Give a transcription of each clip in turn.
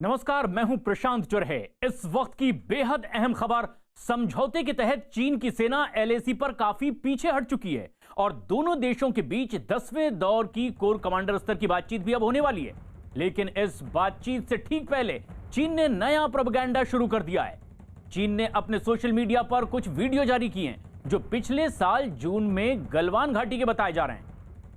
नमस्कार, मैं हूं प्रशांत चुरहे। इस वक्त की बेहद अहम खबर, समझौते के तहत चीन की सेना एलएसी पर काफी पीछे हट चुकी है और दोनों देशों के बीच 10वें दौर की कोर कमांडर स्तर की बातचीत भी अब होने वाली है। लेकिन इस बातचीत से ठीक पहले चीन ने नया प्रोपेगेंडा शुरू कर दिया है। चीन ने अपने सोशल मीडिया पर कुछ वीडियो जारी किए हैं जो पिछले साल जून में गलवान घाटी के बताए जा रहे हैं।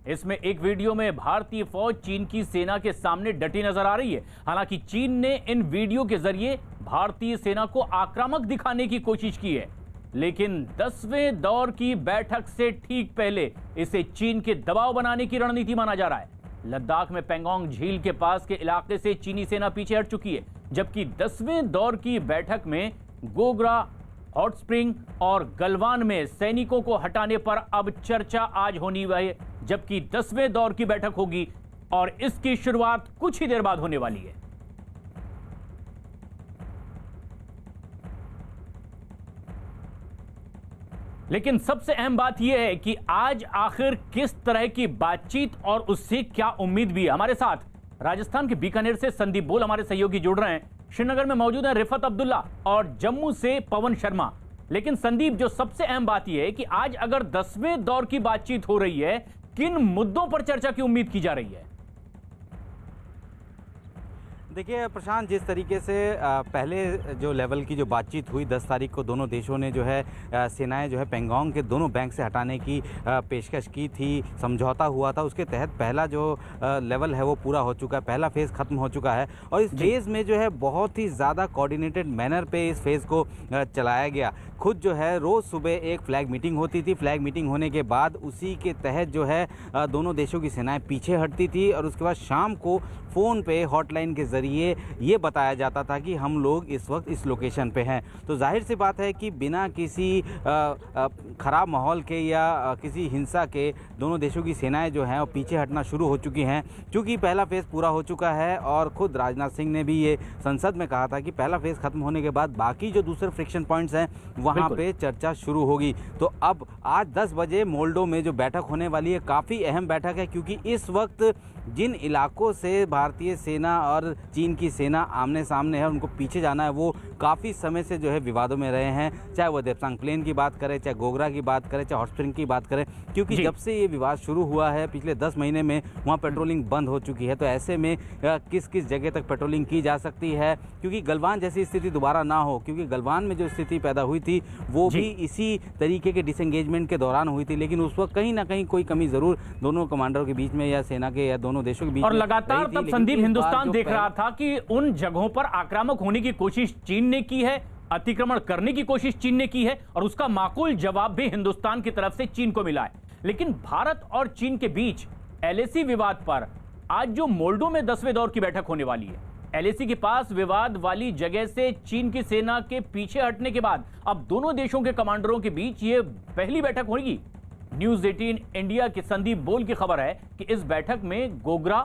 इसमें एक वीडियो में भारतीय फौज चीन की सेना के सामने डटी नजर आ रही है। हालांकि चीन ने इन वीडियो के जरिए भारतीय सेना को आक्रामक दिखाने की कोशिश की है, लेकिन 10वें दौर की बैठक से ठीक पहले इसे चीन के दबाव बनाने की रणनीति माना जा रहा है। लद्दाख में पेंगोंग झील के पास के इलाके से चीनी सेना पीछे हट चुकी है, जबकि 10वें दौर की बैठक में गोगरा, हॉट स्प्रिंग और गलवान में सैनिकों को हटाने पर अब चर्चा आज होनी है, जबकि 10वें दौर की बैठक होगी और इसकी शुरुआत कुछ ही देर बाद होने वाली है। लेकिन सबसे अहम बात यह है कि आज आखिर किस तरह की बातचीत और उससे क्या उम्मीद भी है। हमारे साथ राजस्थान के बीकानेर से संदीप बोल हमारे सहयोगी जुड़ रहे हैं, श्रीनगर में मौजूद है रिफत अब्दुल्ला और जम्मू से पवन शर्मा। लेकिन संदीप, जो सबसे अहम बात यह है कि आज अगर 10वें दौर की बातचीत हो रही है, किन मुद्दों पर चर्चा की उम्मीद की जा रही है? देखिए प्रशांत, जिस तरीके से पहले जो लेवल की जो बातचीत हुई 10 तारीख को, दोनों देशों ने जो है सेनाएं जो है पेंगोंग के दोनों बैंक से हटाने की पेशकश की थी, समझौता हुआ था। उसके तहत पहला जो लेवल है वो पूरा हो चुका है, पहला फेज़ ख़त्म हो चुका है और इस फेज़ में जो है बहुत ही ज़्यादा कोऑर्डिनेटेड मैनर पे इस फेज़ को चलाया गया। खुद जो है रोज़ सुबह एक फ्लैग मीटिंग होती थी, फ्लैग मीटिंग होने के बाद उसी के तहत जो है दोनों देशों की सेनाएं पीछे हटती थी और उसके बाद शाम को फ़ोन पे हॉटलाइन के ज़रिए ये बताया जाता था कि हम लोग इस वक्त इस लोकेशन पे हैं। तो जाहिर सी बात है कि बिना किसी ख़राब माहौल के या किसी हिंसा के दोनों देशों की सेनाएं जो हैं वो पीछे हटना शुरू हो चुकी हैं। क्योंकि पहला फेज़ पूरा हो चुका है और ख़ुद राजनाथ सिंह ने भी ये संसद में कहा था कि पहला फेज़ ख़त्म होने के बाद बाकी जो दूसरे फ्रिक्शन पॉइंट्स हैं वहाँ पे चर्चा शुरू होगी। तो अब आज 10 बजे मोल्डो में जो बैठक होने वाली है, काफ़ी अहम बैठक है, क्योंकि इस वक्त जिन इलाकों से भारतीय सेना और चीन की सेना आमने सामने है, उनको पीछे जाना है, वो काफ़ी समय से जो है विवादों में रहे हैं। चाहे वो देपसांग प्लेन की बात करें, चाहे गोगरा की बात करें, चाहे हॉट स्प्रिंग की बात करें, क्योंकि जब से ये विवाद शुरू हुआ है पिछले 10 महीने में वहाँ पेट्रोलिंग बंद हो चुकी है। तो ऐसे में किस किस जगह तक पेट्रोलिंग की जा सकती है, क्योंकि गलवान जैसी स्थिति दोबारा ना हो, क्योंकि गलवान में जो स्थिति पैदा हुई थी वो भी इसी तरीके के डिसएंगेजमेंट के दौरान हुई थी। लेकिन उस वक्त कहीं ना कहीं कोई कमी ज़रूर दोनों कमांडरों के बीच में या सेना के या दोनों देशों के बीच और लगातार तब संदीप हिंदुस्तान देख रहा था कि उन जगहों पर आक्रामक होने की कोशिश चीन ने की है, अतिक्रमण करने की कोशिश चीन ने की है और उसका माकूल जवाब भी हिंदुस्तान की तरफ से चीन को मिला है। लेकिन भारत और चीन के बीच एलएसी विवाद पर आज जो मोल्डो में 10वें दौर की बैठक होने वाली है, एलएसी के पास विवाद वाली जगह से चीन की सेना के पीछे हटने के बाद अब दोनों देशों के कमांडरों के बीच ये पहली बैठक होगी। न्यूज़ 18 इंडिया के संदीप बोल की खबर है कि इस बैठक में गोगरा,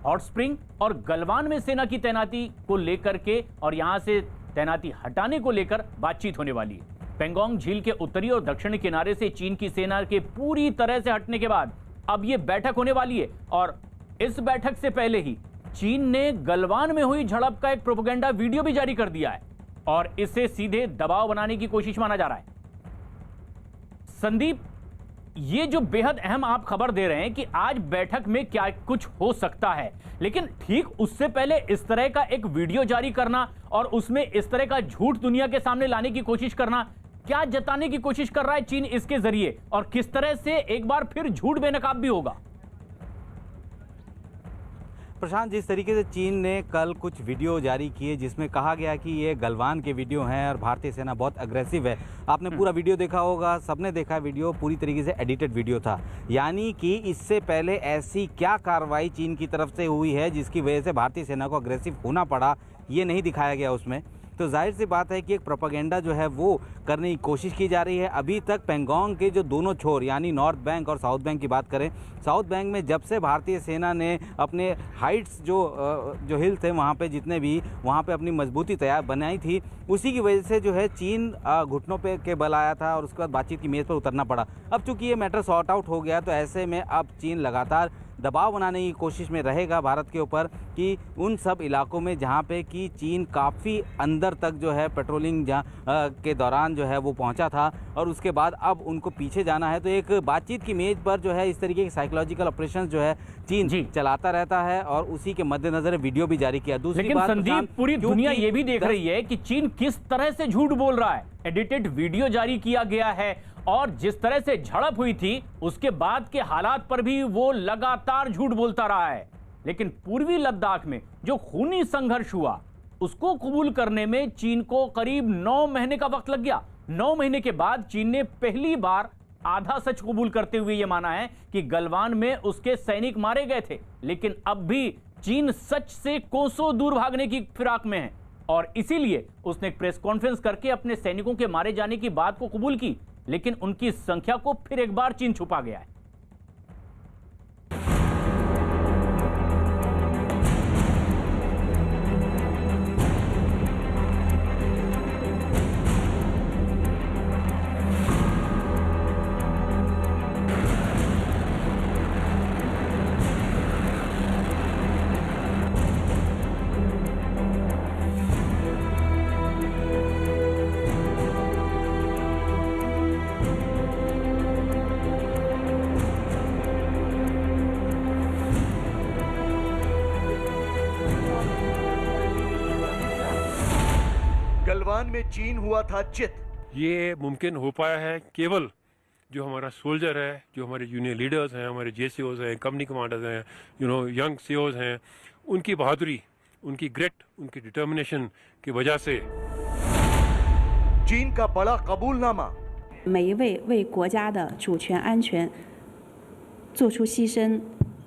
हॉट स्प्रिंग और गलवान में सेना की तैनाती को लेकर के और यहां से तैनाती हटाने को लेकर बातचीत होने वाली है। पेंगोंग झील के उत्तरी और दक्षिणी किनारे से चीन की सेना के पूरी तरह से हटने के बाद अब यह बैठक होने वाली है और इस बैठक से पहले ही चीन ने गलवान में हुई झड़प का एक प्रोपेगेंडा वीडियो भी जारी कर दिया है और इसे सीधे दबाव बनाने की कोशिश माना जा रहा है। संदीप, ये जो बेहद अहम आप खबर दे रहे हैं कि आज बैठक में क्या कुछ हो सकता है, लेकिन ठीक उससे पहले इस तरह का एक वीडियो जारी करना और उसमें इस तरह का झूठ दुनिया के सामने लाने की कोशिश करना, क्या जताने की कोशिश कर रहा है चीन इसके जरिए और किस तरह से एक बार फिर झूठ बेनकाब भी होगा? प्रशांत, जिस तरीके से चीन ने कल कुछ वीडियो जारी किए जिसमें कहा गया कि ये गलवान के वीडियो हैं और भारतीय सेना बहुत अग्रेसिव है, आपने पूरा वीडियो देखा होगा, सबने देखा वीडियो, पूरी तरीके से एडिटेड वीडियो था। यानी कि इससे पहले ऐसी क्या कार्रवाई चीन की तरफ से हुई है जिसकी वजह से भारतीय सेना को अग्रेसिव होना पड़ा, ये नहीं दिखाया गया उसमें। तो जाहिर सी बात है कि एक प्रोपेगेंडा जो है वो करने की कोशिश की जा रही है। अभी तक पेंगोंग के जो दोनों छोर यानी नॉर्थ बैंक और साउथ बैंक की बात करें, साउथ बैंक में जब से भारतीय सेना ने अपने हाइट्स जो हिल थे वहाँ पे जितने भी वहाँ पे अपनी मजबूती तैयार बनाई थी, उसी की वजह से जो है चीन घुटनों पे के बल आया था और उसके बाद बातचीत की मेज़ पर उतरना पड़ा। अब चूंकि ये मैटर सॉर्ट आउट हो गया तो ऐसे में अब चीन लगातार दबाव बनाने की कोशिश में रहेगा भारत के ऊपर कि उन सब इलाकों में जहाँ पे कि चीन काफ़ी अंदर तक जो है पेट्रोलिंग के दौरान जो है वो पहुँचा था और उसके बाद अब उनको पीछे जाना है। तो एक बातचीत की मेज पर जो है इस तरीके के साइकोलॉजिकल ऑपरेशन जो है चीन चलाता रहता है और उसी के मद्देनजर वीडियो भी जारी किया। दूसरी लेकिन बात संदीप, पूरी दुनिया ये भी देख रही है कि चीन किस तरह से झूठ बोल रहा है। एडिटेड वीडियो जारी किया गया है और जिस तरह से झड़प हुई थी उसके बाद के हालात पर भी वो लगातार झूठ बोलता रहा है। लेकिन पूर्वी लद्दाख में जो खूनी संघर्ष हुआ उसको कबूल करने में चीन को करीब 9 महीने का वक्त लग गया। 9 महीने के बाद चीन ने पहली बार आधा सच कबूल करते हुए यह माना है कि गलवान में उसके सैनिक मारे गए थे। लेकिन अब भी चीन सच से कोसों दूर भागने की फिराक में है और इसीलिए उसने एक प्रेस कॉन्फ्रेंस करके अपने सैनिकों के मारे जाने की बात को कबूल की। लेकिन उनकी संख्या को फिर एक बार चीन छुपा गया है। गलवान में चीन हुआ था चित। ये मुमकिन हो पाया है केवल जो हमारा सोल्जर है, जो हमारे जूनियर लीडर्स हैं, हमारे जेसीओज हैं, कंपनी कमांडर्स हैं, यंग सीओज हैं, उनकी बहादुरी, उनकी ग्रिट, उनकी डिटर्मिनेशन की वजह से। चीन का बड़ा कबूलनामा। 每一位为国家的主权安全做出牺牲、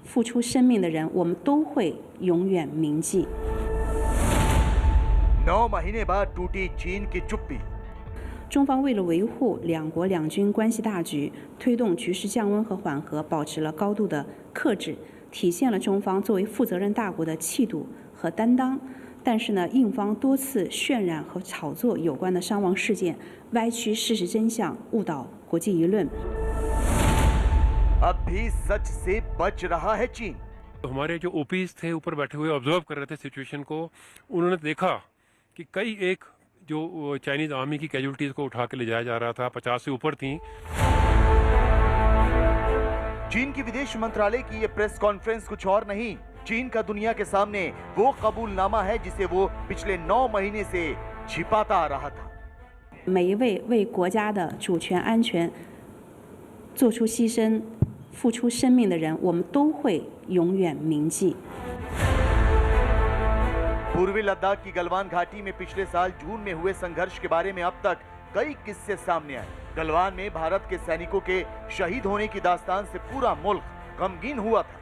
付出生命的人，我们都会永远铭记。 9 महीने बाद टूटी चीन की चुप्पी। 中方为了维护两国两军关系大局，推动局势降温和缓和，保持了高度的克制，体现了中方作为负责任大国的气度和担当。但是呢，印方多次渲染和炒作有关的伤亡事件，歪曲事实真相，误导国际舆论。 अब भी सच से बच रहा है चीन। हमारे जो ओपीज थे ऊपर बैठे हुए ऑब्जर्व कर रहे थे सिचुएशन को, उन्होंने देखा कि कई एक जो चाइनीज आर्मी की कैजुअलिटीज को उठा के ले जाया जा रहा था, 50 से ऊपर थी। चीन की विदेश मंत्रालय की ये प्रेस कॉन्फ्रेंस कुछ और नहीं, चीन का दुनिया के सामने वो कबूलनामा है जिसे वो पिछले 9 महीने से छिपाता आ रहा था। 每一位为国家的主权安全做出牺牲、付出生命的人，我们都会永远铭记。 पूर्वी लद्दाख की गलवान घाटी में पिछले साल जून में हुए संघर्ष के बारे में अब तक कई किस्से सामने आए। गलवान में भारत के सैनिकों के शहीद होने की दास्तान से पूरा मुल्क गमगीन हुआ था,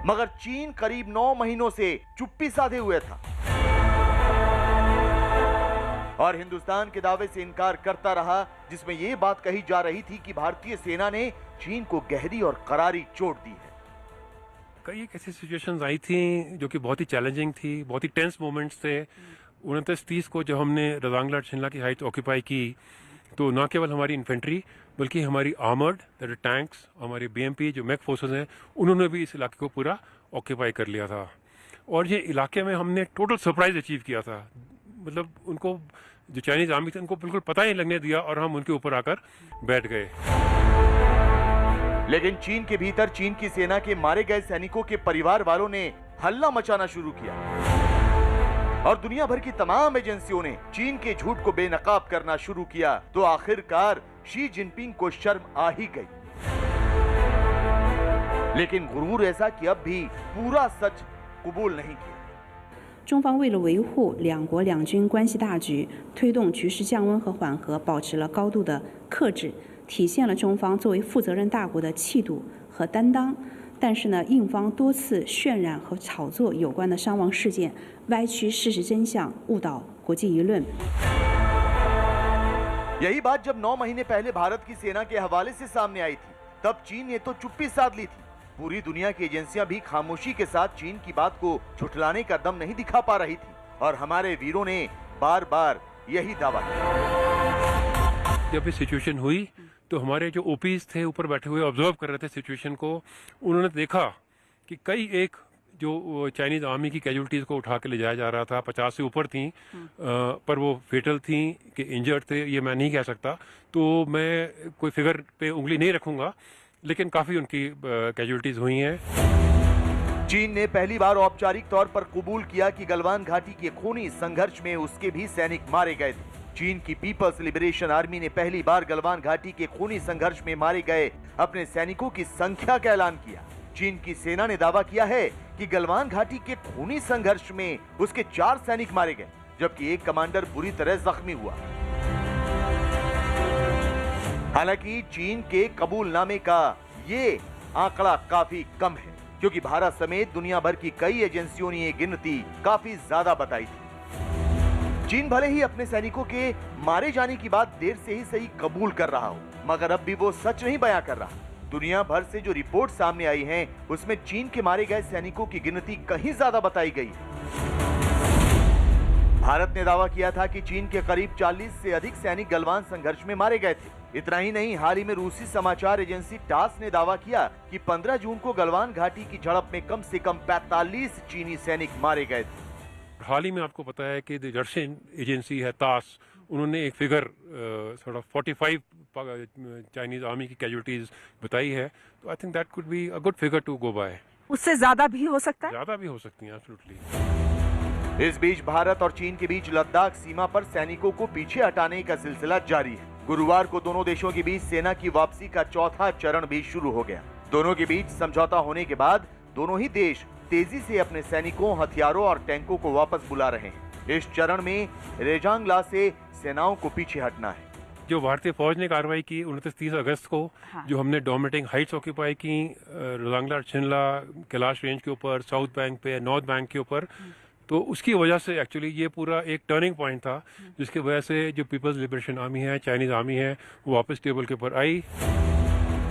मगर चीन करीब 9 महीनों से चुप्पी साधे हुए था और हिंदुस्तान के दावे से इनकार करता रहा, जिसमें यह बात कही जा रही थी कि भारतीय सेना ने चीन को गहरी और करारी चोट दी है। कई एक ऐसी सिचुएशंस आई थी जो कि बहुत ही चैलेंजिंग थी, बहुत ही टेंस मोमेंट्स थे। 29-30 को जब हमने रजांगला शिमला की हाइट ऑक्यूपाई की, तो न केवल हमारी इन्फेंट्री बल्कि हमारी आर्मर्ड टैंक्स, हमारे बीएमपी जो मैक फोर्सेस हैं, उन्होंने भी इस इलाके को पूरा ऑक्यूपाई कर लिया था। और ये इलाके में हमने टोटल सरप्राइज अचीव किया था। मतलब उनको जो चाइनीज आर्मी थे उनको बिल्कुल पता ही लगने दिया और हम उनके ऊपर आकर बैठ गए। लेकिन चीन के भीतर चीन की सेना के मारे गए सैनिकों के परिवार वालों ने हल्ला मचाना शुरू किया और दुनिया भर की तमाम एजेंसियों ने चीन के झूठ को बेनकाब करना शुरू किया। तो आखिरकार शी जिनपिंग को शर्म आ ही गई, लेकिन गुरूर ऐसा कि अब भी पूरा सच कबूल नहीं किया। 中方为了维护两国两军关系大局，推动局势降温和缓和，保持了高度的克制，体现了中方作为负责任大国的气度和担当。但是呢，印方多次渲染和炒作有关的伤亡事件，歪曲事实真相，误导国际舆论。 यही बात जब 9 महीने पहले भारत की सेना के हवाले से सामने आई थी, तब चीन ने तो चुप्पी साध ली थी। पूरी दुनिया की एजेंसियां भी खामोशी के साथ चीन की बात को झुठलाने का दम नहीं दिखा पा रही थी और हमारे वीरों ने बार बार यही दावा किया। जब ये सिचुएशन हुई तो हमारे जो ओपीज थे ऊपर बैठे हुए ऑब्जर्व कर रहे थे सिचुएशन को, उन्होंने देखा कि कई एक जो चाइनीज़ आर्मी की कैजुअलिटीज़ को उठा के ले जाया जा रहा था, 50 से ऊपर थी, पर वो फेटल थी कि इंजर्ड थे, ये मैं नहीं कह सकता। तो मैं कोई फिगर पे उंगली नहीं रखूँगा, लेकिन काफ़ी उनकी कैजुअलिटीज़ हुई हैं। चीन ने पहली बार औपचारिक तौर पर कबूल किया कि गलवान घाटी के खूनी संघर्ष में उसके भी सैनिक मारे गए थे। चीन की पीपल्स लिबरेशन आर्मी ने पहली बार गलवान घाटी के खूनी संघर्ष में मारे गए अपने सैनिकों की संख्या का ऐलान किया। चीन की सेना ने दावा किया है कि गलवान घाटी के खूनी संघर्ष में उसके 4 सैनिक मारे गए, जबकि एक कमांडर बुरी तरह जख्मी हुआ। हालांकि चीन के कबूलनामे का ये आंकड़ा काफी कम है, क्योंकि भारत समेत दुनिया भर की कई एजेंसियों ने ये गिनती काफी ज्यादा बताई थी। चीन भले ही अपने सैनिकों के मारे जाने की बात देर से ही सही कबूल कर रहा हो, मगर अब भी वो सच नहीं बयां कर रहा। दुनिया भर से जो रिपोर्ट सामने आई हैं, उसमें चीन के मारे गए सैनिकों की गिनती कहीं ज्यादा बताई गई। भारत ने दावा किया था कि चीन के करीब 40 से अधिक सैनिक गलवान संघर्ष में मारे गए थे। इतना ही नहीं, हाल ही में रूसी समाचार एजेंसी टास ने दावा किया कि 15 जून को गलवान घाटी की झड़प में कम से कम 45 चीनी सैनिक मारे गए थे। हाल ही में आपको पता है कि रशियन एजेंसी है तास, उन्होंने एक फिगर 45 चाइनीज आर्मी की कैजुअलिटीज बताई है। तो I think that could be a good figure to go by. उससे ज्यादा भी हो सकता है, ज्यादा भी हो सकती है, एब्सोल्युटली। इस बीच भारत और चीन के बीच लद्दाख सीमा पर सैनिकों को पीछे हटाने का सिलसिला जारी है। गुरुवार को दोनों देशों के बीच सेना की वापसी का चौथा चरण भी शुरू हो गया। दोनों के बीच समझौता होने के बाद दोनों ही देश तेजी से अपने सैनिकों, हथियारों और टैंकों को वापस बुला रहे हैं। इस चरण में रेजांगला से सेनाओं को पीछे हटना है। जो भारतीय फौज ने कार्रवाई की 29-30 अगस्त को, हाँ। जो हमने डोमिनेटिंग हाइट्स ऑक्यूपाई की रजांगला शिनला कैलाश रेंज के ऊपर, साउथ बैंक पे, नॉर्थ बैंक के ऊपर, तो उसकी वजह से एक्चुअली ये पूरा एक टर्निंग पॉइंट था, जिसकी वजह से जो पीपल्स लिबरेशन आर्मी है, चाइनीज आर्मी है, वो वापस टेबल के ऊपर आई।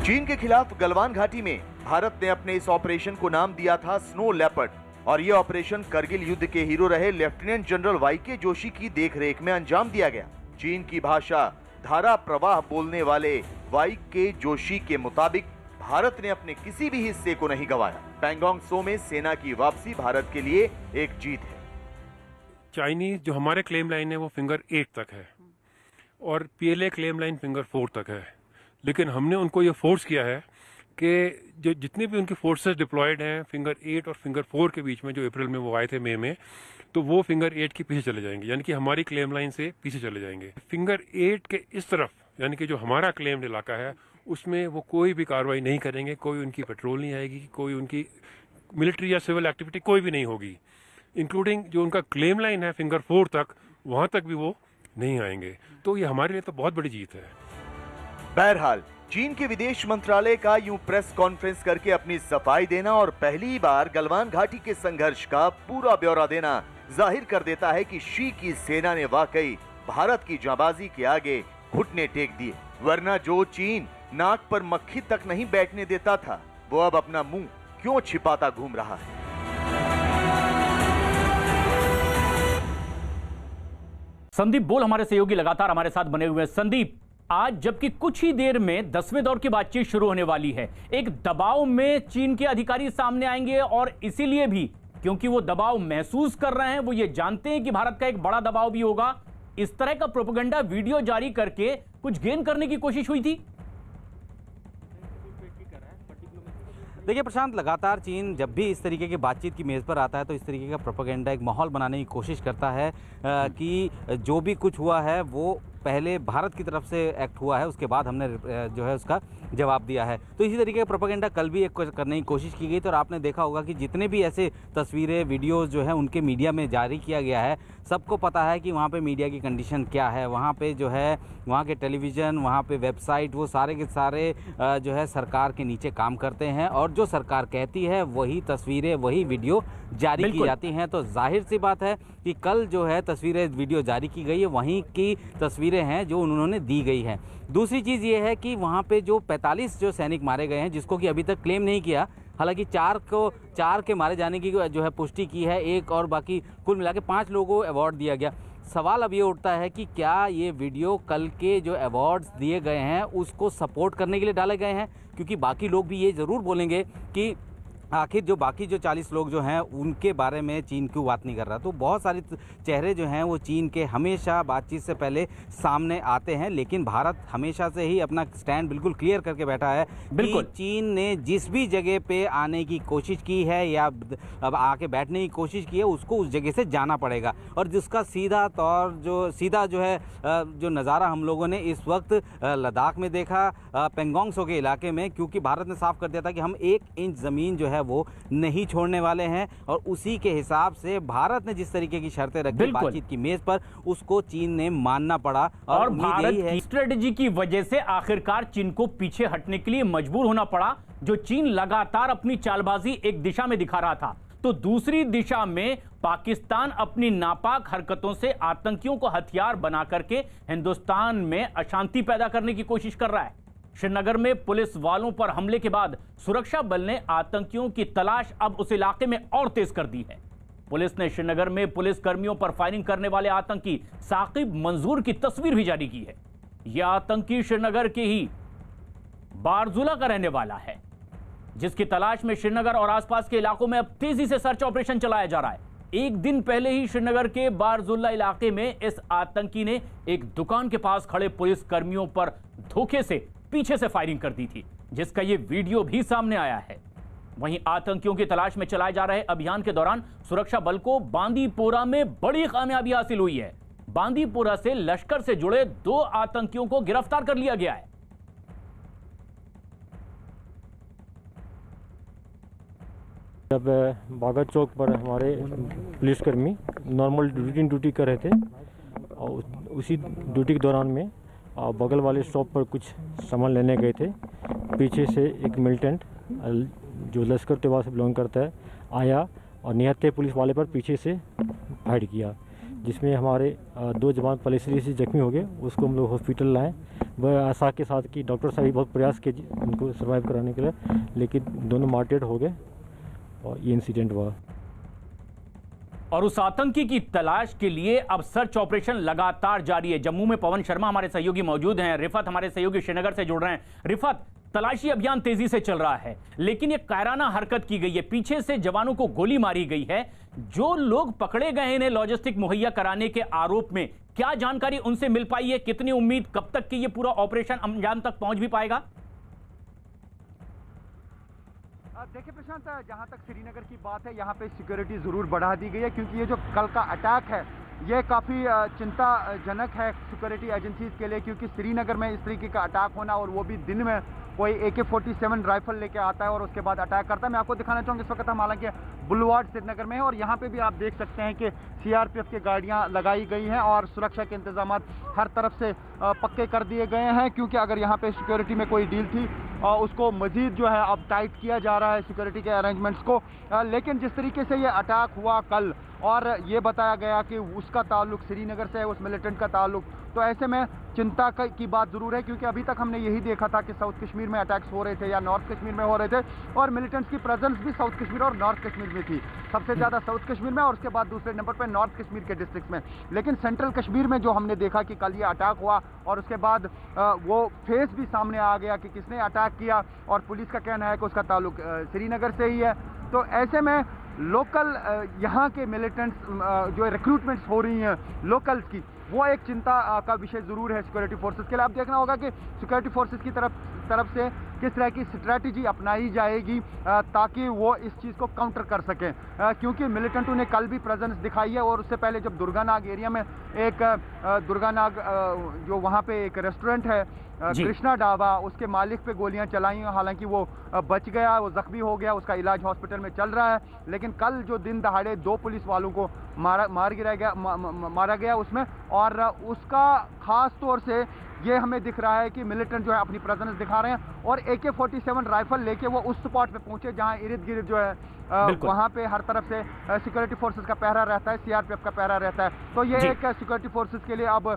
चीन के खिलाफ गलवान घाटी में भारत ने अपने इस ऑपरेशन को नाम दिया था स्नो लेपर्ड, और ये ऑपरेशन करगिल युद्ध के हीरो रहे लेफ्टिनेंट जनरल वाईके जोशी की देखरेख में अंजाम दिया गया। चीन की भाषा धारा प्रवाह बोलने वाले वाईके जोशी के मुताबिक भारत ने अपने किसी भी हिस्से को नहीं गंवाया। पैंगोंग त्सो में सेना की वापसी भारत के लिए एक जीत है। चाइनीज जो हमारे क्लेम लाइन है वो फिंगर 8 तक है, और पीएलए क्लेम लाइन फिंगर 4 तक है। लेकिन हमने उनको ये फोर्स किया है कि जो जितने भी उनकी फोर्सेस डिप्लॉयड हैं फिंगर 8 और फिंगर 4 के बीच में, जो अप्रैल में वो आए थे मई में, तो वो फिंगर 8 के पीछे चले जाएंगे, यानी कि हमारी क्लेम लाइन से पीछे चले जाएंगे। फिंगर 8 के इस तरफ, यानी कि जो हमारा क्लेम्ड इलाका है, उसमें वो कोई भी कार्रवाई नहीं करेंगे, कोई उनकी पेट्रोल नहीं आएगी, कोई उनकी मिलिट्री या सिविल एक्टिविटी कोई भी नहीं होगी, इंक्लूडिंग जो उनका क्लेम लाइन है फिंगर 4 तक, वहाँ तक भी वो नहीं आएंगे। तो ये हमारे लिए तो बहुत बड़ी जीत है। बहरहाल चीन के विदेश मंत्रालय का यूं प्रेस कॉन्फ्रेंस करके अपनी सफाई देना और पहली बार गलवान घाटी के संघर्ष का पूरा ब्यौरा देना जाहिर कर देता है कि शी की सेना ने वाकई भारत की जाबाजी के आगे घुटने टेक दिए। वरना जो चीन नाक पर मक्खी तक नहीं बैठने देता था, वो अब अपना मुंह क्यों छिपाता घूम रहा है। संदीप बोल हमारे सहयोगी लगातार हमारे साथ बने हुए हैं। संदीप, आज जबकि कुछ ही देर में 10वें दौर की बातचीत शुरू होने वाली है, एक दबाव में चीन के अधिकारी सामने आएंगे, और इसीलिए भी क्योंकि वो दबाव महसूस कर रहे हैं, वो ये जानते हैं कि भारत का एक बड़ा दबाव भी होगा, इस तरह का प्रोपेगेंडा वीडियो जारी करके कुछ गेन करने की कोशिश हुई थी। देखिए प्रशांत, लगातार चीन जब भी इस तरीके की बातचीत की मेज़ पर आता है तो इस तरीके का प्रोपेगेंडा, एक माहौल बनाने की कोशिश करता है कि जो भी कुछ हुआ है वो पहले भारत की तरफ से एक्ट हुआ है, उसके बाद हमने जो है उसका जवाब दिया है। तो इसी तरीके का प्रोपेगेंडा कल भी एक करने की कोशिश की गई थी, और आपने देखा होगा कि जितने भी ऐसे तस्वीरें, वीडियोस जो है उनके मीडिया में जारी किया गया है, सबको पता है कि वहाँ पे मीडिया की कंडीशन क्या है। वहाँ पे जो है वहाँ के टेलीविज़न, वहाँ पे वेबसाइट, वो सारे के सारे जो है सरकार के नीचे काम करते हैं, और जो सरकार कहती है वही तस्वीरें, वही वीडियो जारी की जाती हैं। तो जाहिर सी बात है कि कल जो है तस्वीरें, वीडियो जारी की गई है, वहीं की तस्वीरें हैं जो उन्होंने दी गई है। दूसरी चीज़ ये है कि वहाँ पे जो 45 जो सैनिक मारे गए हैं, जिसको कि अभी तक क्लेम नहीं किया, हालांकि 4 के मारे जाने की जो है पुष्टि की है, एक और बाकी कुल मिला के 5 लोगों को अवार्ड दिया गया। सवाल अब ये उठता है कि क्या ये वीडियो कल के जो अवार्ड्स दिए गए हैं उसको सपोर्ट करने के लिए डाले गए हैं, क्योंकि बाकी लोग भी ये ज़रूर बोलेंगे कि आखिर जो बाकी जो 40 लोग जो हैं उनके बारे में चीन क्यों बात नहीं कर रहा। तो बहुत सारे चेहरे जो हैं वो चीन के हमेशा बातचीत से पहले सामने आते हैं, लेकिन भारत हमेशा से ही अपना स्टैंड बिल्कुल क्लियर करके बैठा है कि चीन ने जिस भी जगह पे आने की कोशिश की है या अब आके बैठने की कोशिश की है उसको उस जगह से जाना पड़ेगा। और जिसका सीधा जो है जो नज़ारा हम लोगों ने इस वक्त लद्दाख में देखा, पेंगोंग त्सो के इलाके में, क्योंकि भारत ने साफ कर दिया था कि हम 1 इंच ज़मीन जो है वो नहीं छोड़ने वाले हैं। और उसी के हिसाब से भारत ने जिस तरीके की शर्तें रखी बातचीत की मेज पर, उसको चीन ने मानना पड़ा। और भारत की स्ट्रेटजी की वजह से आखिरकार चीन को पीछे हटने के लिए मजबूर होना पड़ा। जो चीन लगातार अपनी चालबाजी एक दिशा में दिखा रहा था, तो दूसरी दिशा में पाकिस्तान अपनी नापाक हरकतों से आतंकियों को हथियार बना करके हिंदुस्तान में अशांति पैदा करने की कोशिश कर रहा है। श्रीनगर में पुलिस वालों पर हमले के बाद सुरक्षा बल ने आतंकियों की तलाश अब उस इलाके में और तेज कर दी है। पुलिस ने श्रीनगर में पुलिस कर्मियों पर फायरिंग करने वाले आतंकी साकिब मंजूर की तस्वीर भी जारी की है। यह आतंकी श्रीनगर के ही बारजुला का रहने वाला है, जिसकी तलाश में श्रीनगर और आसपास के इलाकों में अब तेजी से सर्च ऑपरेशन चलाया जा रहा है। एक दिन पहले ही श्रीनगर के बारजुल्ला इलाके में इस आतंकी ने एक दुकान के पास खड़े पुलिस कर्मियों पर धोखे से पीछे से फायरिंग कर दी थी, जिसका यह वीडियो भी सामने आया है। वहीं आतंकियों की तलाश में चलाए जा रहे अभियान के दौरान सुरक्षा बल को बांदीपोरा में बड़ी कामयाबी हासिल हुई है। बांदीपोरा से लश्कर से जुड़े 2 आतंकियों को गिरफ्तार कर लिया गया है। जब बागा चौक पर हमारे पुलिसकर्मी नॉर्मल ड्यूटी कर रहे थे और उसी ड्यूटी के दौरान में बगल वाले शॉप पर कुछ सामान लेने गए थे। पीछे से एक मिलिटेंट जो लश्कर तैयबा से बिलोंग करता है आया और निहत्थे पुलिस वाले पर पीछे से फायर किया, जिसमें हमारे 2 जवान पहले से जख्मी हो गए। उसको हम लोग हॉस्पिटल लाए। वह आशा के साथ कि डॉक्टर साहब भी बहुत प्रयास किए उनको सर्वाइव कराने के लिए, लेकिन दोनों मार्टेड हो गए और ये इंसिडेंट हुआ। और उस आतंकी की तलाश के लिए अब सर्च ऑपरेशन लगातार जारी है। जम्मू में पवन शर्मा हमारे सहयोगी मौजूद हैं, रिफत हमारे सहयोगी श्रीनगर से जुड़ रहे हैं। रिफत, तलाशी अभियान तेजी से चल रहा है, लेकिन ये कायराना हरकत की गई है, पीछे से जवानों को गोली मारी गई है। जो लोग पकड़े गए हैं लॉजिस्टिक मुहैया कराने के आरोप में, क्या जानकारी उनसे मिल पाई है? कितनी उम्मीद, कब तक कि ये पूरा ऑपरेशन अंजाम तक पहुंच भी पाएगा? देखिए प्रशांत, जहां तक श्रीनगर की बात है, यहाँ पे सिक्योरिटी ज़रूर बढ़ा दी गई है, क्योंकि ये जो कल का अटैक है ये काफ़ी चिंताजनक है सिक्योरिटी एजेंसीज के लिए, क्योंकि श्रीनगर में इस तरीके का अटैक होना, और वो भी दिन में कोई AK-47 राइफल लेके आता है और उसके बाद अटैक करता है। मैं आपको दिखाना चाहूँगा, इस वक्त हम हालांकि बुलवार्ड श्रीनगर में है और यहाँ पे भी आप देख सकते हैं कि CRPF की गाड़ियाँ लगाई गई हैं और सुरक्षा के इंतजाम हर तरफ से पक्के कर दिए गए हैं, क्योंकि अगर यहाँ पे सिक्योरिटी में कोई डील थी उसको मजीद जो है अब टाइट किया जा रहा है सिक्योरिटी के अरेंजमेंट्स को। लेकिन जिस तरीके से ये अटैक हुआ कल और ये बताया गया कि उसका ताल्लुक श्रीनगर से है, उस मिलिटेंट का ताल्लुक, तो ऐसे में चिंता की बात ज़रूर है, क्योंकि अभी तक हमने यही देखा था कि साउथ कश्मीर में अटैक्स हो रहे थे या नॉर्थ कश्मीर में हो रहे थे, और मिलिटेंट्स की प्रेजेंस भी साउथ कश्मीर और नॉर्थ कश्मीर में थी, सबसे ज़्यादा साउथ कश्मीर में और उसके बाद दूसरे नंबर पर नॉर्थ कश्मीर के डिस्ट्रिक्ट में। लेकिन सेंट्रल कश्मीर में जो हमने देखा कि कल ये अटैक हुआ और उसके बाद वो फेस भी सामने आ गया कि किसने अटैक किया, और पुलिस का कहना है कि उसका ताल्लुक श्रीनगर से ही है। तो ऐसे में लोकल यहाँ के मिलिटेंट्स जो रिक्रूटमेंट्स हो रही हैं लोकल्स की, वो एक चिंता का विषय ज़रूर है सिक्योरिटी फोर्सेस के लिए। अब देखना होगा कि सिक्योरिटी फोर्सेस की तरफ से किस तरह की स्ट्रैटेजी अपनाई जाएगी ताकि वो इस चीज़ को काउंटर कर सकें, क्योंकि मिलिटेंटों ने कल भी प्रेजेंस दिखाई है। और उससे पहले जब दुर्गानाग एरिया में एक दुर्गानाग जो वहाँ पे एक रेस्टोरेंट है कृष्णा ढाबा, उसके मालिक पे गोलियां चलाई, हालांकि वो बच गया, वो जख्मी हो गया, उसका इलाज हॉस्पिटल में चल रहा है। लेकिन कल जो दिन दहाड़े 2 पुलिस वालों को मारा गया उसमें, और उसका ख़ास तौर से ये हमें दिख रहा है कि मिलिटेंट जो है अपनी प्रेजेंस दिखा रहे हैं और AK-47 राइफल लेके वो उस स्पॉट पे पहुंचे जहां इर्द गिर्द जो है वहां पे हर तरफ से सिक्योरिटी फोर्सेस का पहरा रहता है, CRPF का पहरा रहता है। तो ये एक सिक्योरिटी फोर्सेस के लिए अब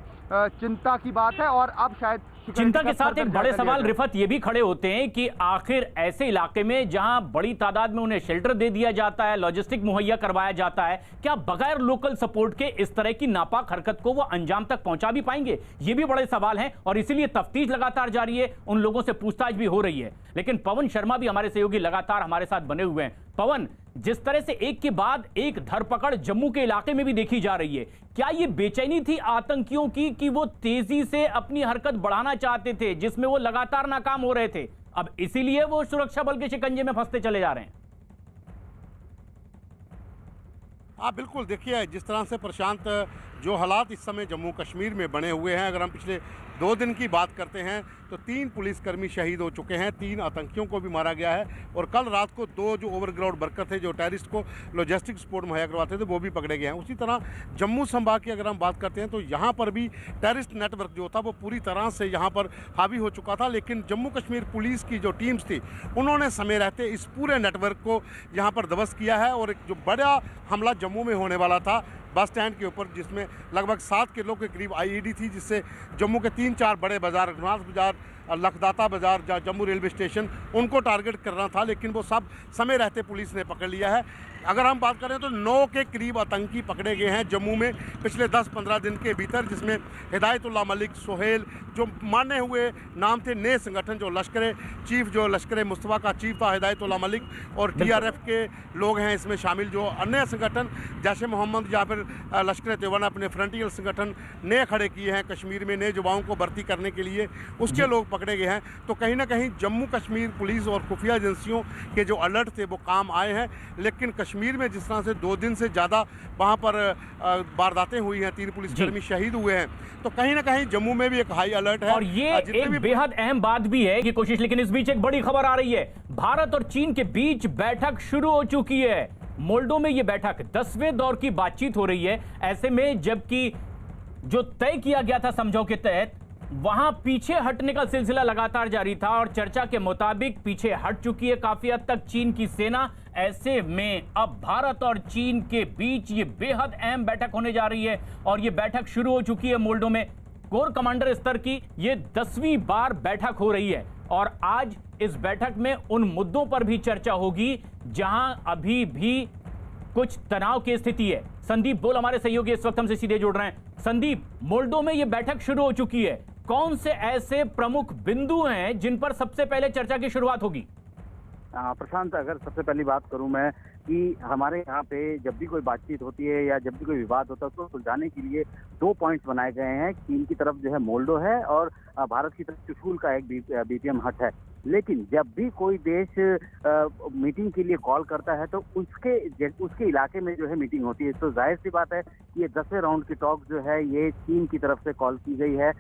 चिंता की बात है, और अब शायद चिंता के साथ एक बड़े सवाल रिफत ये भी खड़े होते हैं कि आखिर ऐसे इलाके में जहां बड़ी तादाद में उन्हें शेल्टर दे दिया जाता है, लॉजिस्टिक मुहैया करवाया जाता है, क्या बगैर लोकल सपोर्ट के इस तरह की नापाक हरकत को वो अंजाम तक पहुंचा भी पाएंगे? ये भी बड़े सवाल हैं और इसीलिए तफ्तीश लगातार जारी है, उन लोगों से पूछताछ भी हो रही है। लेकिन पवन शर्मा भी हमारे सहयोगी लगातार हमारे साथ बने हुए हैं। पवन, जिस तरह से एक के बाद एक धरपकड़ जम्मू के इलाके में भी देखी जा रही है, क्या ये बेचैनी थी आतंकियों की कि वो तेजी से अपनी हरकत बढ़ाना चाहते थे जिसमें वो लगातार नाकाम हो रहे थे, अब इसीलिए वो सुरक्षा बल के शिकंजे में फंसते चले जा रहे हैं? हाँ बिल्कुल, देखिए जिस तरह से प्रशांत जो हालात इस समय जम्मू कश्मीर में बने हुए हैं, अगर हम पिछले 2 दिन की बात करते हैं तो 3 पुलिसकर्मी शहीद हो चुके हैं, 3 आतंकियों को भी मारा गया है और कल रात को 2 जो ओवरग्राउंड वर्कर थे जो टेररिस्ट को लॉजिस्टिक सपोर्ट मुहैया करवाते थे वो भी पकड़े गए हैं। उसी तरह जम्मू संभाग की अगर हम बात करते हैं तो यहाँ पर भी टेररिस्ट नेटवर्क जो था वो पूरी तरह से यहाँ पर हावी हो चुका था, लेकिन जम्मू कश्मीर पुलिस की जो टीम्स थी उन्होंने समय रहते इस पूरे नेटवर्क को यहाँ पर ध्वस्त किया है। और एक जो बड़ा हमला जम्मू में होने वाला था बस स्टैंड के ऊपर, जिसमें लगभग 7 किलो के करीब आईईडी थी, जिससे जम्मू के 3-4 बड़े बाजार, रघुनाथ बाजार, लखदाता बाजार, जम्मू रेलवे स्टेशन, उनको टारगेट करना था, लेकिन वो सब समय रहते पुलिस ने पकड़ लिया है। अगर हम बात करें तो 9 के करीब आतंकी पकड़े गए हैं जम्मू में पिछले 10-15 दिन के भीतर, जिसमें हिदायतुल्लाह मलिक, सोहेल जो माने हुए नाम थे, नए संगठन जो लश्कर चीफ, जो लश्कर मुस्तफ़ा का चीफ था हिदायतुल्लाह मलिक, और टीआरएफ के लोग हैं इसमें शामिल, जो अन्य संगठन जैसे मोहम्मद या फिर लश्कर तैयबा ने अपने फ्रंटियल संगठन नए खड़े किए हैं कश्मीर में नए युवाओं को भर्ती करने के लिए, उसके लोग पकड़े गए हैं। तो कहीं ना कहीं जम्मू कश्मीर पुलिस और खुफिया एजेंसियों के जो अलर्ट थे वो काम आए हैं, लेकिन कश्मीर में जिस तरह से 2 दिन से ज़्यादा वहाँ पर वारदातें हुई हैं, 3 पुलिसकर्मी शहीद हुए हैं, तो कहीं ना कहीं जम्मू में भी एक हाई अलर्ट है। और ये एक बेहद अहम बात भी है कि कोशिश, लेकिन इस बीच एक बड़ी खबर आ रही है, भारत और चीन के बीच बैठक शुरू हो चुकी है। मोल्डो में ये बैठक 10वें दौर की बातचीत हो रही है। ऐसे में जबकि जो तय किया गया था समझौते के तहत, वहां पीछे हटने का सिलसिला लगातार जारी था और चर्चा के मुताबिक पीछे हट चुकी है काफी हद तक चीन की सेना। ऐसे में अब भारत और चीन के बीच ये बेहद अहम बैठक होने जा रही है और ये बैठक शुरू हो चुकी है मोल्डो में। कोर कमांडर स्तर की ये 10वीं बार बैठक हो रही है और आज इस बैठक में उन मुद्दों पर भी चर्चा होगी जहां अभी भी कुछ तनाव की स्थिति है। संदीप बोल हमारे सहयोगी इस वक्त हमसे सीधे जुड़ रहे हैं। संदीप, मोल्डो में ये बैठक शुरू हो चुकी है, कौन से ऐसे प्रमुख बिंदु हैं जिन पर सबसे पहले चर्चा की शुरुआत होगी? प्रशांत, अगर सबसे पहली बात करूं मैं कि हमारे यहाँ पे जब भी कोई बातचीत होती है या जब भी कोई विवाद होता है उसको सुलझाने के लिए 2 पॉइंट्स बनाए गए हैं। चीन की तरफ जो है मोल्डो है और भारत की तरफ चुशूल का एक बीपीएम हट है। लेकिन जब भी कोई देश मीटिंग के लिए कॉल करता है तो उसके इलाके में जो है मीटिंग होती है। तो जाहिर सी बात है कि ये 10वें राउंड की टॉक जो है ये चीन की तरफ से कॉल की गई है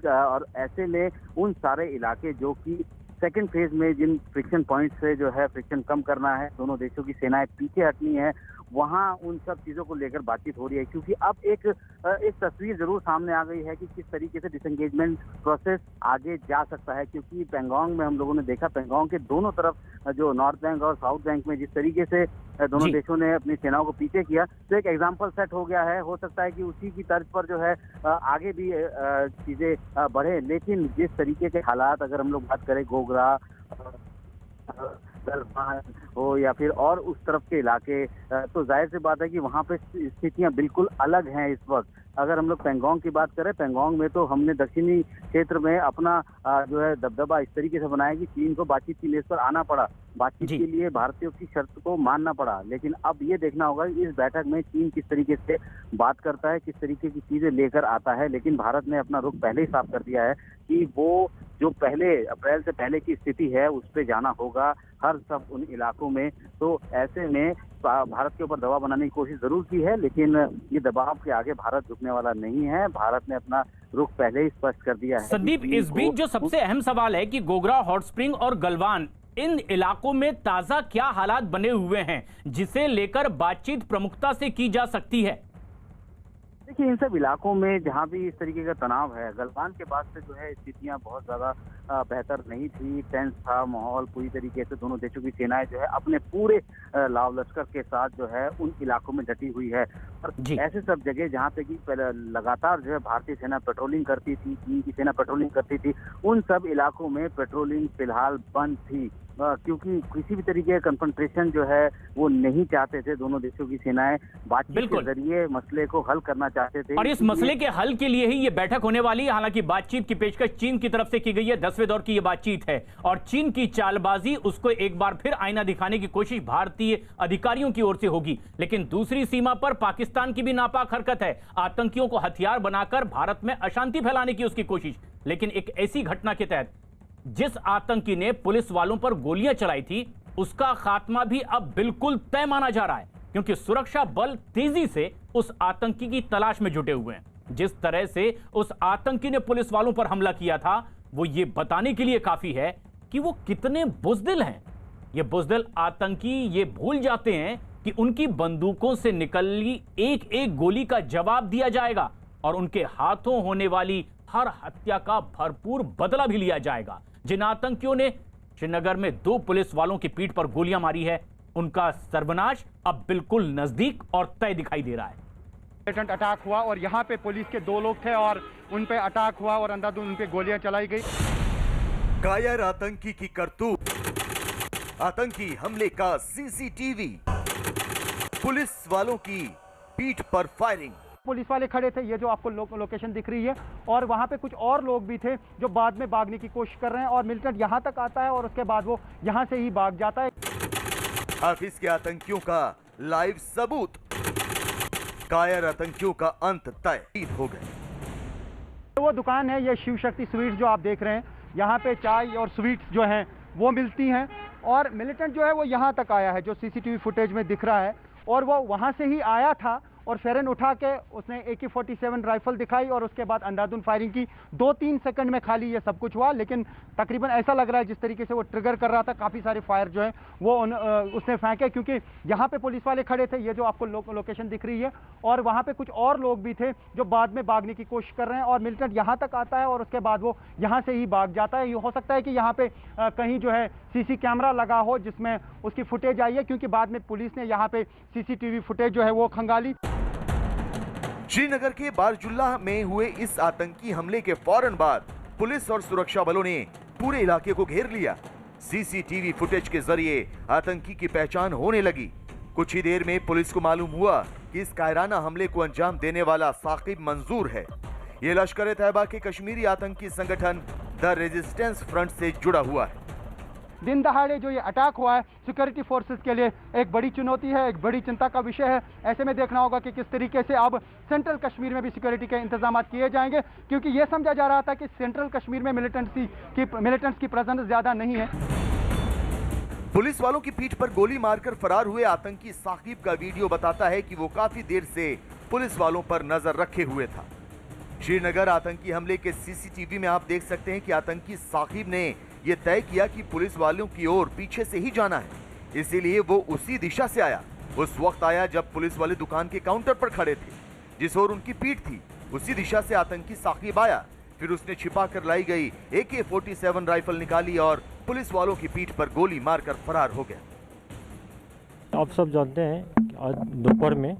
और ऐसे में उन सारे इलाके जो कि सेकेंड फेज में जिन फ्रिक्शन पॉइंट से जो है फ्रिक्शन कम करना है, दोनों देशों की सेनाएं पीछे हटनी है, वहाँ उन सब चीज़ों को लेकर बातचीत हो रही है। क्योंकि अब एक तस्वीर जरूर सामने आ गई है कि किस तरीके से डिसएंगेजमेंट प्रोसेस आगे जा सकता है। क्योंकि पेंगोंग में हम लोगों ने देखा, पेंगोंग के दोनों तरफ जो नॉर्थ बैंक और साउथ बैंक में जिस तरीके से दोनों देशों ने अपनी सेनाओं को पीछे किया, तो एक एग्जाम्पल सेट हो गया है। हो सकता है कि उसी की तर्ज पर जो है आगे भी चीज़ें बढ़े। लेकिन जिस तरीके के हालात, अगर हम लोग बात करें गोगरा हो या फिर और उस तरफ के इलाके, तो जाहिर सी बात है कि वहाँ पे स्थितियाँ बिल्कुल अलग हैं इस वक्त। अगर हम लोग पेंगोंग की बात करें, पेंगोंग में तो हमने दक्षिणी क्षेत्र में अपना जो है दबदबा इस तरीके से बनाया कि चीन को बातचीत की मेज पर आना पड़ा, बातचीत के लिए भारतीयों की शर्त को मानना पड़ा। लेकिन अब ये देखना होगा कि इस बैठक में चीन किस तरीके से बात करता है, किस तरीके की चीजें लेकर आता है। लेकिन भारत ने अपना रुख पहले ही साफ कर दिया है कि वो जो पहले अप्रैल से पहले की स्थिति है उस पर जाना होगा हर सब उन इलाकों में। तो ऐसे में भारत के ऊपर दबाव बनाने की कोशिश जरूर की है, लेकिन ये दबाव के आगे भारत झुकने वाला नहीं है। भारत ने अपना रुख पहले ही स्पष्ट कर दिया है। संदीप, इस बीच जो सबसे अहम सवाल है कि गोगरा, हॉट स्प्रिंग और गलवान, इन इलाकों में ताजा क्या हालात बने हुए हैं जिसे लेकर बातचीत प्रमुखता से की जा सकती है? देखिए, इन सब इलाकों में जहां भी इस तरीके का तनाव है, गलवान के बाद से जो है स्थितियां बहुत ज्यादा बेहतर नहीं थी, टेंस था माहौल पूरी तरीके से। दोनों देशों की सेनाएं जो है अपने पूरे लाव लश्कर के साथ जो है उन इलाकों में डटी हुई है। और ऐसे सब जगह जहां पे कि लगातार जो है भारतीय सेना पेट्रोलिंग करती थी, चीन की सेना पेट्रोलिंग करती थी, उन सब इलाकों में पेट्रोलिंग फिलहाल बंद थी, क्योंकि किसी भी तरीके का कन्फ्रंटेशन जो है वो नहीं चाहते थे। दोनों देशों की सेनाएं बातचीत के जरिए मसले को हल करना चाहते थे। और इस मसले के हल के लिए ही ये बैठक होने वाली है। हालांकि बातचीत की पेशकश चीन की तरफ से की गई है, 10वें दौर की ये बातचीत है और चीन की चालबाजी, उसको एक बार फिर आईना दिखाने की कोशिश भारतीय अधिकारियों की ओर से होगी। लेकिन दूसरी सीमा पर पाकिस्तान की भी नापाक हरकत है, आतंकियों को हथियार बनाकर भारत में अशांति फैलाने की उसकी कोशिश। लेकिन एक ऐसी घटना के तहत जिस आतंकी ने पुलिस वालों पर गोलियां चलाई थी, उसका खात्मा भी अब बिल्कुल तय माना जा रहा है, क्योंकि सुरक्षा बल तेजी से उस आतंकी की तलाश में जुटे हुए हैं। जिस तरह से उस आतंकी ने पुलिस वालों पर हमला किया था, वो ये बताने के लिए काफी है कि वो कितने बुज़दिल हैं। ये बुज़दिल आतंकी ये भूल जाते हैं कि उनकी बंदूकों से निकली एक एक गोली का जवाब दिया जाएगा और उनके हाथों होने वाली हर हत्या का भरपूर बदला भी लिया जाएगा। जिन आतंकियों ने श्रीनगर में 2 पुलिस वालों की पीठ पर गोलियां मारी है, उनका सर्वनाश अब बिल्कुल नजदीक और तय दिखाई दे रहा है। मिलिटेंट अटैक हुआ और यहाँ पे पुलिस के 2 लोग थे और उन पे अटैक हुआ और अंधाधुंध उन पे गोलियां चलाई गई। कायर आतंकी की करतूत, आतंकी हमले का सीसीटीवी, पुलिस वालों की पीठ पर फायरिंग। पुलिस वाले खड़े थे, ये जो आपको लोकेशन दिख रही है, और वहाँ पे कुछ और लोग भी थे जो बाद में भागने की कोशिश कर रहे हैं और मिलिटेंट यहाँ तक आता है और उसके बाद वो यहाँ से ही भाग जाता है। हाफिज के आतंकियों का लाइव सबूत, कायर आतंकियों का अंत तय हो गए। वो दुकान है, ये शिव शक्ति स्वीट्स जो आप देख रहे हैं, यहाँ पे चाय और स्वीट्स जो हैं वो मिलती हैं और मिलिटेंट जो है वो यहाँ तक आया है, जो सीसीटीवी फुटेज में दिख रहा है, और वो वहाँ से ही आया था और फेरन उठा के उसने AK-47 राइफल दिखाई और उसके बाद अंधाधुंध फायरिंग की। 2-3 सेकंड में खाली ये सब कुछ हुआ, लेकिन तकरीबन ऐसा लग रहा है जिस तरीके से वो ट्रिगर कर रहा था, काफ़ी सारे फायर जो है वो उसने फेंके, क्योंकि यहाँ पे पुलिस वाले खड़े थे, ये जो आपको लोकेशन दिख रही है, और वहाँ पे कुछ और लोग भी थे जो बाद में भागने की कोशिश कर रहे हैं और मिलिटेंट यहाँ तक आता है और उसके बाद वो यहाँ से ही भाग जाता है। ये हो सकता है कि यहाँ पे कहीं जो है CC कैमरा लगा हो जिसमें उसकी फुटेज आई है, क्योंकि बाद में पुलिस ने यहाँ पे CCTV फुटेज जो है वो खंगाली। श्रीनगर के बारजुल्लाह में हुए इस आतंकी हमले के फौरन बाद पुलिस और सुरक्षा बलों ने पूरे इलाके को घेर लिया। सीसीटीवी फुटेज के जरिए आतंकी की पहचान होने लगी। कुछ ही देर में पुलिस को मालूम हुआ कि इस कायराना हमले को अंजाम देने वाला साकिब मंजूर है। ये लश्कर-ए-तैयबा के कश्मीरी आतंकी संगठन द रेजिस्टेंस फ्रंट से जुड़ा हुआ है। दिन दहाड़े जो ये अटैक हुआ है सिक्योरिटी फोर्सेस के लिए एक बड़ी चुनौती है, एक बड़ी चिंता का विषय है। ऐसे में देखना होगा कि किस तरीके से अब सेंट्रल कश्मीर में भी सिक्योरिटी के इंतजाम किए जाएंगे, क्योंकि ये समझा जा रहा था कि सेंट्रल कश्मीर में मिलिटेंट्स की प्रेजेंस ज्यादा नहीं है। पुलिस वालों की पीठ पर गोली मारकर फरार हुए आतंकी साकिब का वीडियो बताता है कि वो काफी देर से पुलिस वालों पर नजर रखे हुए था। श्रीनगर आतंकी हमले के सीसीटीवी में आप देख सकते हैं कि आतंकी साकिब ने यह तय किया कि पुलिस वालों की ओर पीछे से ही जाना है, इसीलिए वो उसी दिशा से आया। उस वक्त आया जब पुलिस वाले दुकान के काउंटर पर खड़े थे, जिस ओर उनकी पीठ थी उसी दिशा से आतंकी साकिब आया। फिर उसने छिपा कर लाई गई AK-47 राइफल निकाली और पुलिस वालों की पीठ पर गोली मारकर फरार हो गया। आप सब जानते हैं कि आज दोपहर में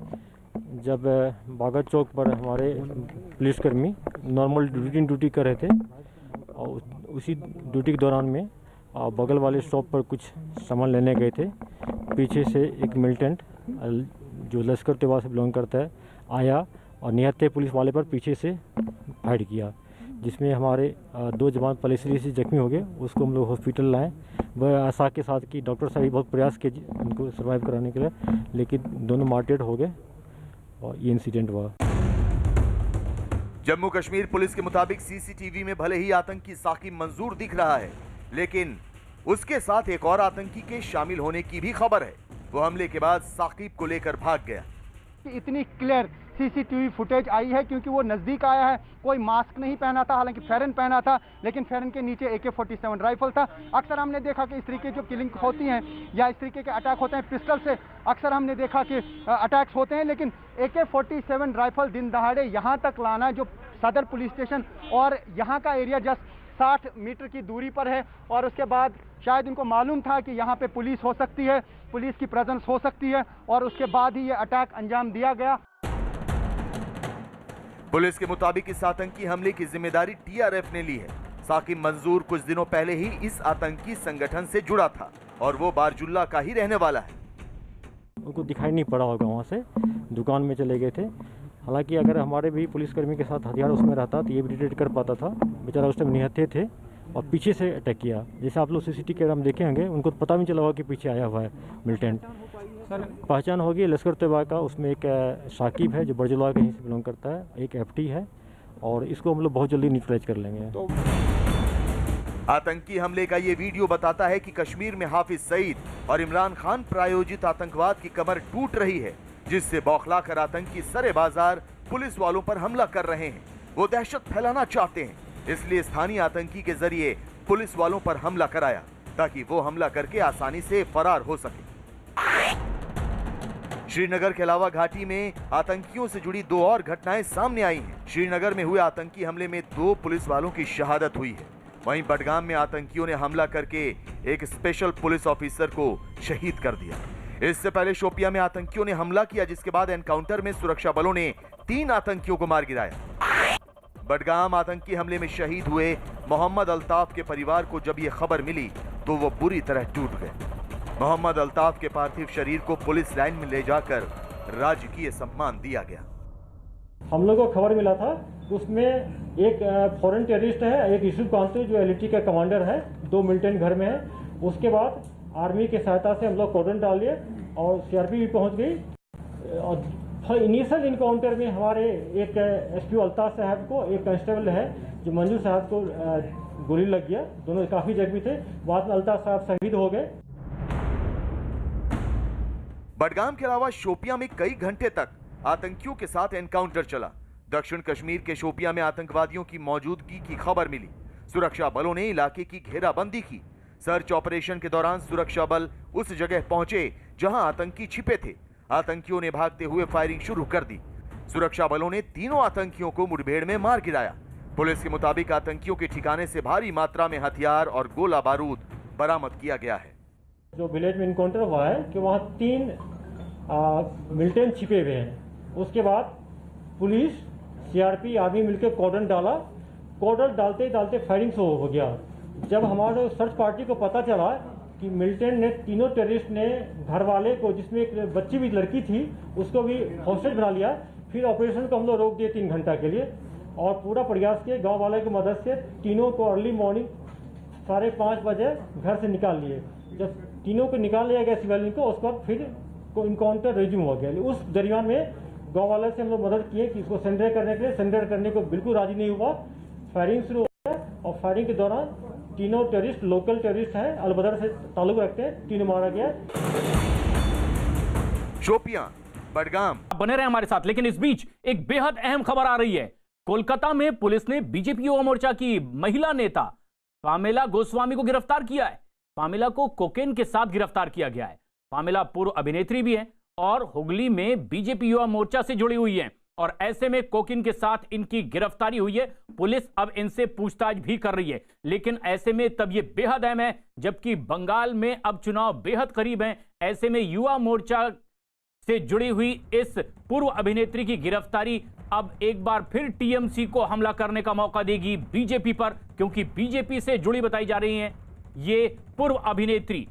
जब बागा चौक पर हमारे पुलिसकर्मी नॉर्मल रूटीन ड्यूटी कर रहे थे और उसी ड्यूटी के दौरान में बगल वाले शॉप पर कुछ सामान लेने गए थे। पीछे से एक मिलिटेंट जो लश्कर तैयबा से बिलोंग करता है आया और निहत्थे पुलिस वाले पर पीछे से फायर किया, जिसमें हमारे 2 जवान पलेसरी से जख्मी हो गए। उसको हम लोग हॉस्पिटल लाए। वह आशा के साथ कि डॉक्टर साहब बहुत प्रयास किए उनको सर्वाइव कराने के लिए, लेकिन दोनों मार्टेड हो गए और ये इंसिडेंट हुआ। जम्मू कश्मीर पुलिस के मुताबिक सीसीटीवी में भले ही आतंकी साकिब मंजूर दिख रहा है, लेकिन उसके साथ एक और आतंकी के शामिल होने की भी खबर है। वो हमले के बाद साकिब को लेकर भाग गया। इतनी क्लियर सीसीटीवी फुटेज आई है, क्योंकि वो नज़दीक आया है। कोई मास्क नहीं पहना था, हालांकि फेरन पहना था, लेकिन फेरन के नीचे AK-47 राइफल था। अक्सर हमने देखा कि इस तरीके जो किलिंग होती हैं या इस तरीके के अटैक होते हैं पिस्टल से, अक्सर हमने देखा कि अटैक्स होते हैं, लेकिन AK-47 राइफल दिन दहाड़े यहाँ तक लाना, जो सदर पुलिस स्टेशन और यहाँ का एरिया जस्ट 60 मीटर की दूरी पर है, और उसके बाद शायद इनको मालूम था कि यहाँ पे पुलिस हो सकती है, पुलिस की प्रेजेंस हो सकती है, और उसके बाद ही ये अटैक अंजाम दिया गया। पुलिस के मुताबिक इस आतंकी हमले की जिम्मेदारी TRF ने ली है। साकिब मंजूर कुछ दिनों पहले ही इस आतंकी संगठन से जुड़ा था और वो बारजुल्ला का ही रहने वाला है। उनको दिखाई नहीं पड़ा होगा, वहाँ से दुकान में चले गए थे। हालांकि अगर हमारे भी पुलिसकर्मी के साथ हथियार उसमें रहता तो ये भी डिटेक्ट कर पाता था। बेचारा उस टाइम निहत्थे थे और पीछे से अटैक किया। जैसे आप लोग CCTV कैमरा में देखे होंगे, उनको पता नहीं चला होगा कि पीछे आया हुआ है मिलिटेंट। पहचान होगी लश्कर तैयबा का, उसमें एक साकिब है जो बरजुल्ला कहीं से बिलोंग करता है, एक FT है, और इसको हम लोग बहुत जल्दी न्यूट्रलाइज कर लेंगे। आतंकी हमले का ये वीडियो बताता है कि कश्मीर में हाफिज सईद और इमरान खान प्रायोजित आतंकवाद की कमर टूट रही है, जिससे बौखलाकर आतंकी सरे बाजार पुलिस वालों पर हमला कर रहे हैं। वो दहशत फैलाना चाहते हैं, इसलिए स्थानीय आतंकी के जरिए पुलिस वालों पर हमला कराया ताकि वो हमला करके आसानी से फरार हो सके। श्रीनगर के अलावा घाटी में आतंकियों से जुड़ी 2 और घटनाएं सामने आई हैं। श्रीनगर में हुए आतंकी हमले में 2 पुलिस वालों की शहादत हुई है। वहीं बडगाम में आतंकियों ने हमला करके एक स्पेशल पुलिस ऑफिसर को शहीद कर दिया। इससे पहले शोपियां में आतंकियों ने हमला किया, जिसके बाद एनकाउंटर में सुरक्षा बलों ने 3 आतंकियों को मार गिराया। बडगाम आतंकी हमले में शहीद हुए मोहम्मद अल्ताफ के परिवार को जब यह खबर मिली तो वो बुरी तरह टूट गए। मोहम्मद अल्ताफ के पार्थिव शरीर को पुलिस लाइन में ले जाकर राजकीय सम्मान दिया गया। हम लोगों को खबर मिला था, उसमें एक फॉरेन टेररिस्ट है, एक यूसुफ कांतु जो LET का कमांडर है, 2 मिलिटेंट घर में है। उसके बाद आर्मी की सहायता से हम लोग कॉर्डन डाल लिए और CRP भी पहुंच गई। और इनिशियल इनकाउंटर में हमारे एक SP अल्ताफ साहब को, एक कांस्टेबल है जो मंजू साहब को गोली लग गया। दोनों काफी जख्मी थे। बाद में अल्ताफ साहब शहीद हो गए। बडगाम के अलावा शोपियां में कई घंटे तक आतंकियों के साथ एनकाउंटर चला। दक्षिण कश्मीर के शोपियां में आतंकवादियों की मौजूदगी की खबर मिली। सुरक्षा बलों ने इलाके की घेराबंदी की। सर्च ऑपरेशन के दौरान सुरक्षा बल उस जगह पहुंचे जहां आतंकी छिपे थे। आतंकियों ने भागते हुए फायरिंग शुरू कर दी। सुरक्षा बलों ने तीनों आतंकियों को मुठभेड़ में मार गिराया। पुलिस के मुताबिक आतंकियों के ठिकाने से भारी मात्रा में हथियार और गोला बारूद बरामद किया गया है। जो विलेज में इनकाउंटर हुआ है कि वहाँ 3 मिलिटेंट छिपे हुए हैं। उसके बाद पुलिस, CRP, आर्मी मिलकर कॉर्डन डाला। कॉर्डन डालते डालते फायरिंग शुरू हो गया। जब हमारे सर्च पार्टी को पता चला कि मिलिटेंट ने, तीनों टेररिस्ट ने घर वाले को, जिसमें एक बच्ची भी लड़की थी, उसको भी हॉस्टेज बना लिया। फिर ऑपरेशन को हम लोग रोक दिए 3 घंटा के लिए और पूरा प्रयास किए गांव वाले की मदद से। तीनों को अर्ली मॉर्निंग 5:30 बजे घर से निकाल लिए। जब तीनों को निकाल लिया गया सिविलियन को, उसके बाद फिर इनकाउंटर रिज्यूम हो गया। उस दरमियान में गाँव वाले से हम लोग मदद किए कि इसको सरेंडर करने के लिए। सरेंडर करने को बिल्कुल राजी नहीं हुआ। फायरिंग शुरू हो गया और फायरिंग के दौरान तीनों टेररिस्ट लोकल टेररिस्ट हैं, अलबदर से ताल्लुक रखते हैं, तीनों मारा गया। शोपियां, बडगाम। बने रहे हमारे साथ। लेकिन इस बीच एक बेहद अहम खबर आ रही है। कोलकाता में पुलिस ने BJP युवा मोर्चा की महिला नेता पामेला गोस्वामी को गिरफ्तार किया है। पामेला को कोकेन के साथ गिरफ्तार किया गया है। पामेला पूर्व अभिनेत्री भी है और हुगली में BJP युवा मोर्चा से जुड़ी हुई है और ऐसे में कोकीन के साथ इनकी गिरफ्तारी हुई है। पुलिस अब इनसे पूछताछ भी कर रही है। लेकिन ऐसे में तब ये बेहद अहम है जबकि बंगाल में अब चुनाव बेहद करीब हैं। ऐसे में युवा मोर्चा से जुड़ी हुई इस पूर्व अभिनेत्री की गिरफ्तारी अब एक बार फिर TMC को हमला करने का मौका देगी BJP पर, क्योंकि BJP से जुड़ी बताई जा रही है ये पूर्व अभिनेत्री।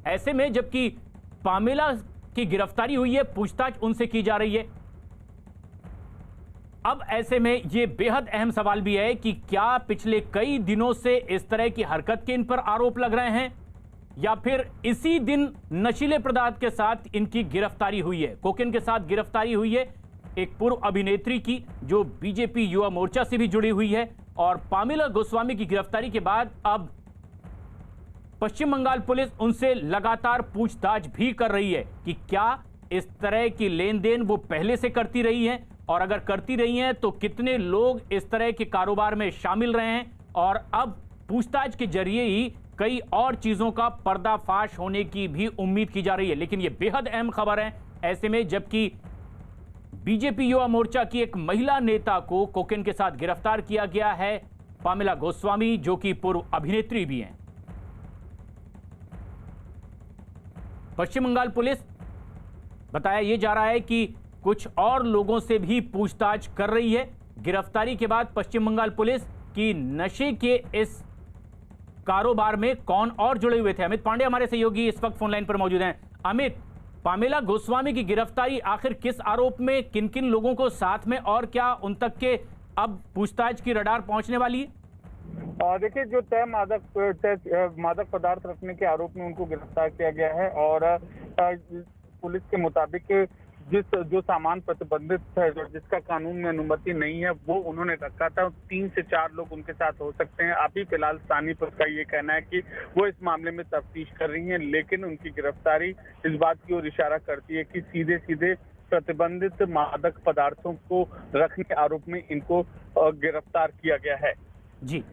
ऐसे में जबकि पामेला की गिरफ्तारी हुई है, पूछताछ उनसे की जा रही है। अब ऐसे में यह बेहद अहम सवाल भी है कि क्या पिछले कई दिनों से इस तरह की हरकत के इन पर आरोप लग रहे हैं या फिर इसी दिन नशीले पदार्थ के साथ इनकी गिरफ्तारी हुई है। कोकेन के साथ गिरफ्तारी हुई है एक पूर्व अभिनेत्री की जो BJP युवा मोर्चा से भी जुड़ी हुई है। और पामेला गोस्वामी की गिरफ्तारी के बाद अब पश्चिम बंगाल पुलिस उनसे लगातार पूछताछ भी कर रही है कि क्या इस तरह की लेन देन वो पहले से करती रही हैं, और अगर करती रही हैं तो कितने लोग इस तरह के कारोबार में शामिल रहे हैं, और अब पूछताछ के जरिए ही कई और चीजों का पर्दाफाश होने की भी उम्मीद की जा रही है। लेकिन यह बेहद अहम खबर है ऐसे में, जबकि बीजेपी युवा मोर्चा की एक महिला नेता को कोकेन के साथ गिरफ्तार किया गया है, पामेला गोस्वामी, जो कि पूर्व अभिनेत्री भी हैं। पश्चिम बंगाल पुलिस, बताया यह जा रहा है कि कुछ और लोगों से भी पूछताछ कर रही है। गिरफ्तारी के बाद पश्चिम बंगाल पुलिस की नशे के इस कारोबार में कौन और जुड़े हुए थे। अमित पांडे हमारे सहयोगी इस वक्त फोन लाइन पर मौजूद हैं। अमित, पामेला गोस्वामी की गिरफ्तारी आखिर किस आरोप में, किन किन लोगों को साथ में, और क्या उन तक के अब पूछताछ की रडार पहुंचने वाली है? देखिए, जो तय मादक पदार्थ रखने के आरोप में उनको गिरफ्तार किया गया है, और पुलिस के मुताबिक जो सामान प्रतिबंधित है, जिसका कानून में अनुमति नहीं है, वो उन्होंने रखा था। 3 से 4 लोग उनके साथ हो सकते हैं। अभी फिलहाल स्थानीय पुलिस का ये कहना है कि वो इस मामले में तफ्तीश कर रही है, लेकिन उनकी गिरफ्तारी इस बात की ओर इशारा करती है कि सीधे सीधे प्रतिबंधित मादक पदार्थों को रखने के आरोप में इनको गिरफ्तार किया गया है। जी।